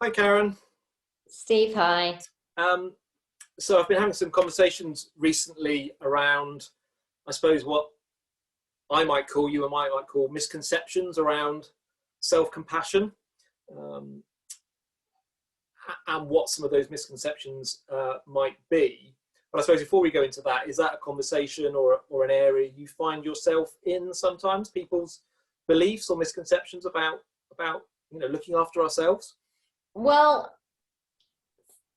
Hi, Karen. Steve, hi. Um, so I've been having some conversations recently around, I suppose, what I might call, you and I might call, misconceptions around self-compassion, um, and what some of those misconceptions might be. But I suppose before we go into that, is that a conversation or an area you find yourself in sometimes? People's beliefs or misconceptions about looking after ourselves? Well,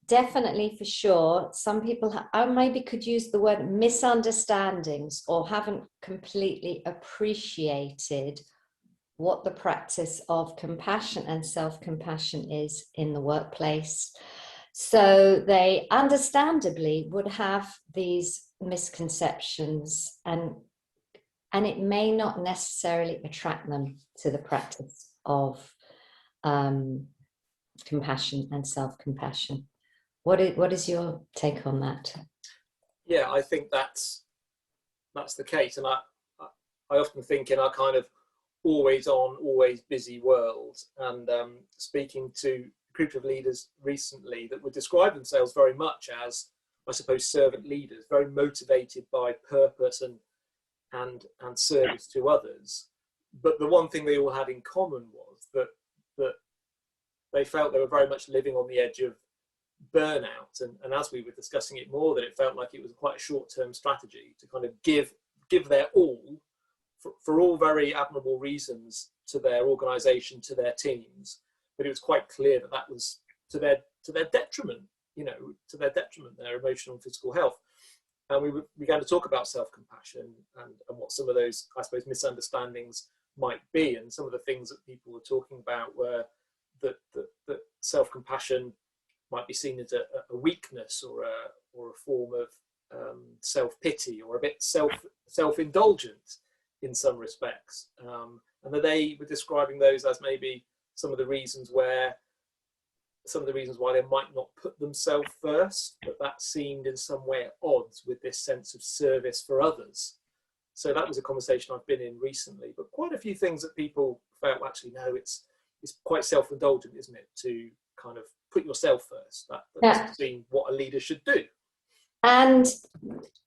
definitely for sure. Some people I maybe could use the word misunderstandings or haven't completely appreciated what the practice of compassion and self-compassion is in the workplace. So they understandably would have these misconceptions and it may not necessarily attract them to the practice of compassion and self-compassion. What is your take on that? Yeah, I think that's the case, and I often think in our kind of always on, always busy world, and speaking to a group of leaders recently that would describe themselves very much as, I suppose, servant leaders, very motivated by purpose and service to others. But the one thing they all had in common was that they felt they were very much living on the edge of burnout, and as we were discussing it more, that it felt like it was quite a short-term strategy to kind of give their all for all very admirable reasons to their organization, to their teams, but it was quite clear that that was to their detriment, to their detriment, their emotional and physical health. And we began to talk about self-compassion and what some of those, I suppose, misunderstandings might be. And some of the things that people were talking about were that self-compassion might be seen as a weakness or a form of self-pity or a bit self-indulgent in some respects, and that they were describing those as maybe some of the reasons why they might not put themselves first, but that seemed in some way at odds with this sense of service for others. So that was a conversation I've been in recently, but quite a few things that people felt, actually, no, it's quite self-indulgent, isn't it, to kind of put yourself first. That doesn't seem what a leader should do. And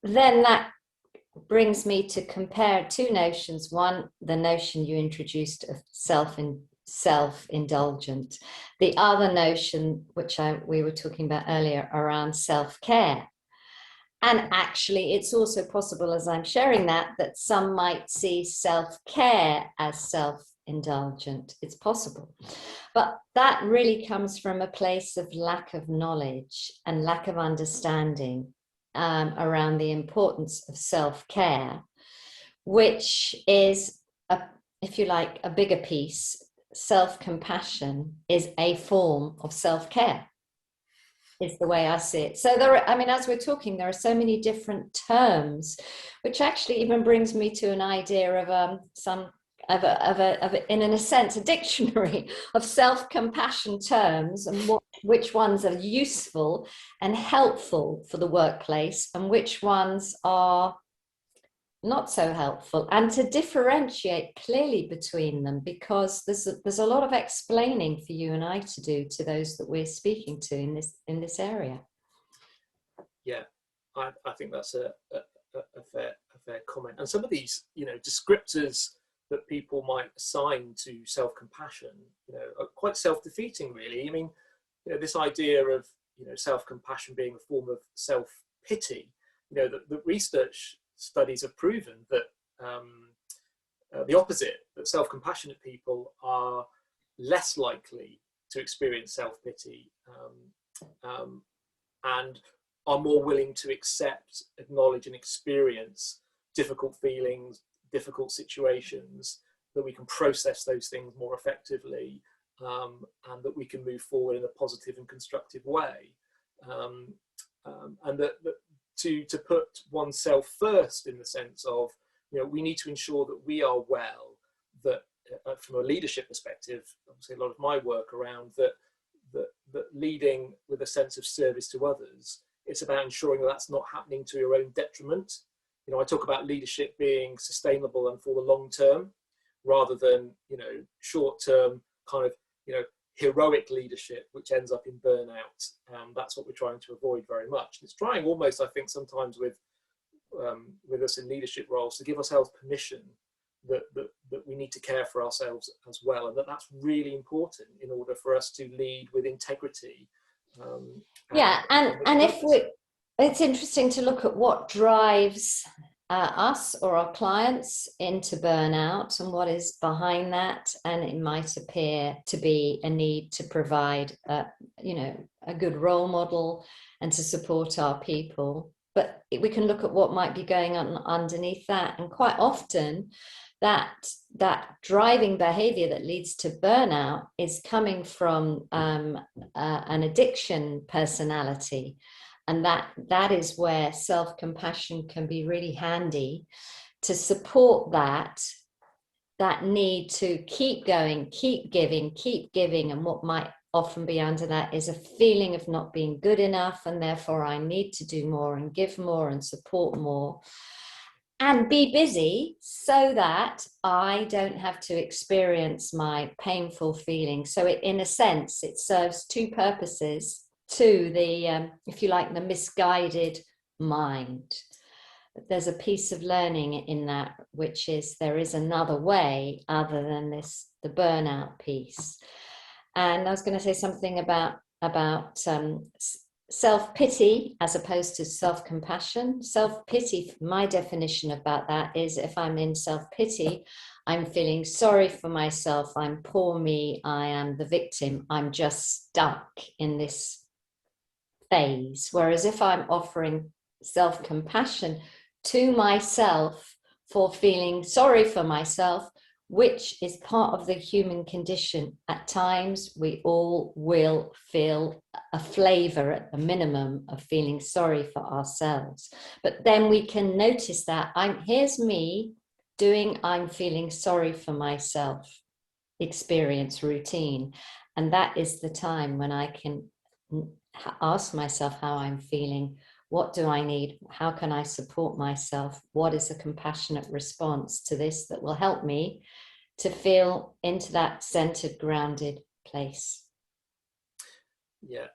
then that brings me to compare two notions. One, the notion you introduced of self-indulgent. The other notion, which we were talking about earlier, around self-care. And actually, it's also possible, as I'm sharing that some might see self-care as self-indulgent. It's possible. But that really comes from a place of lack of knowledge and lack of understanding around the importance of self-care, which is, if you like, a bigger piece. Self-compassion is a form of self-care, is the way I see it. So as we're talking, there are so many different terms, which actually even brings me to an idea of in a sense, a dictionary of self-compassion terms, and which ones are useful and helpful for the workplace and which ones are not so helpful, and to differentiate clearly between them, because there's a lot of explaining for you and I to do to those that we're speaking to in this area. Yeah, I think that's a fair comment. And some of these, descriptors that people might assign to self-compassion, are quite self-defeating, really. I mean, this idea of self-compassion being a form of self-pity, the research studies have proven that the opposite, that self-compassionate people are less likely to experience self-pity and are more willing to accept, acknowledge and experience difficult feelings, difficult situations, that we can process those things more effectively, and that we can move forward in a positive and constructive way, and that to put oneself first, in the sense of, we need to ensure that we are well, that from a leadership perspective, obviously a lot of my work around that leading with a sense of service to others, it's about ensuring that that's not happening to your own detriment. I talk about leadership being sustainable and for the long term, rather than, short term kind of, heroic leadership, which ends up in burnout. That's what we're trying to avoid very much. It's trying almost, I think, sometimes with us in leadership roles to give ourselves permission that we need to care for ourselves as well, and that's really important in order for us to lead with integrity. And if it's interesting to look at what drives us or our clients into burnout and what is behind that, and it might appear to be a need to provide a good role model and to support our people, but we can look at what might be going on underneath that, and quite often that driving behavior that leads to burnout is coming from an addiction personality. And that is where self-compassion can be really handy to support that need to keep going, keep giving. And what might often be under that is a feeling of not being good enough, and therefore I need to do more and give more and support more and be busy so that I don't have to experience my painful feelings. So in a sense, it serves two purposes to the, if you like, the misguided mind. There's a piece of learning in that, which is there is another way other than the burnout piece. And I was going to say something about self-pity as opposed to self-compassion. Self-pity, my definition about that is, if I'm in self-pity, I'm feeling sorry for myself, I'm poor me, I am the victim, I'm just stuck in this phase. Whereas if I'm offering self-compassion to myself for feeling sorry for myself, which is part of the human condition. At times, we all will feel a flavor at the minimum of feeling sorry for ourselves. But then we can notice that here's me doing I'm feeling sorry for myself experience routine. And that is the time when I can ask myself how I'm feeling. What do I need? How can I support myself? What is a compassionate response to this that will help me to feel into that centered, grounded place? Yeah,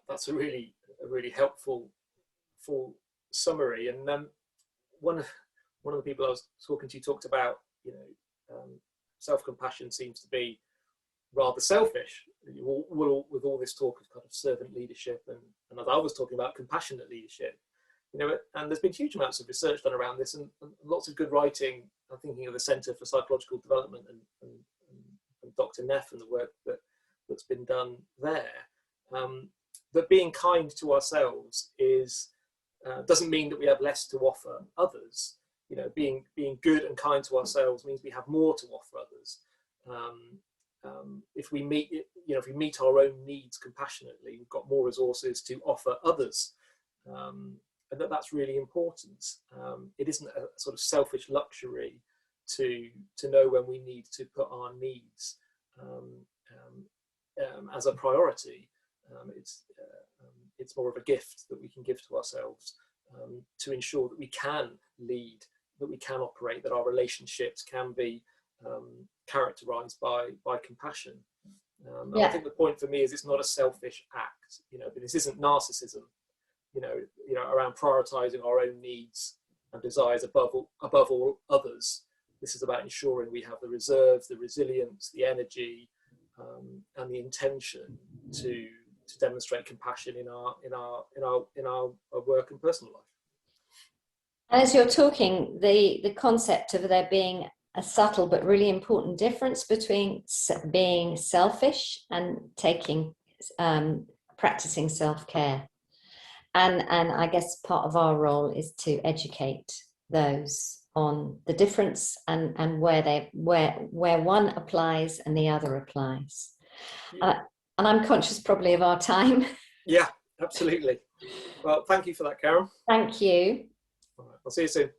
that's a really helpful full summary. And one of the people I was talking to talked about, self-compassion seems to be rather selfish. With all this talk of kind of servant leadership, and as I was talking about compassionate leadership, and there's been huge amounts of research done around this, and lots of good writing. I'm thinking of the Centre for Psychological Development and Dr. Neff and the work that's been done there. That being kind to ourselves doesn't mean that we have less to offer others. Being good and kind to ourselves means we have more to offer others. If we meet our own needs compassionately, we've got more resources to offer others, and that's really important. It isn't a sort of selfish luxury to know when we need to put our needs as a priority. It's more of a gift that we can give to ourselves to ensure that we can lead, that we can operate, that our relationships can be characterized by compassion. I think the point for me is it's not a selfish act. This isn't narcissism. Around prioritizing our own needs and desires above all others. This is about ensuring we have the reserves, the resilience, the energy, and the intention to demonstrate compassion in our work and personal life. And as you're talking, the concept of there being a subtle but really important difference between being selfish and practicing self-care. And I guess part of our role is to educate those on the difference and where one applies and the other applies. Yeah. And I'm conscious probably of our time. Yeah, absolutely. Well, thank you for that, Karen. Thank you. All right, I'll see you soon.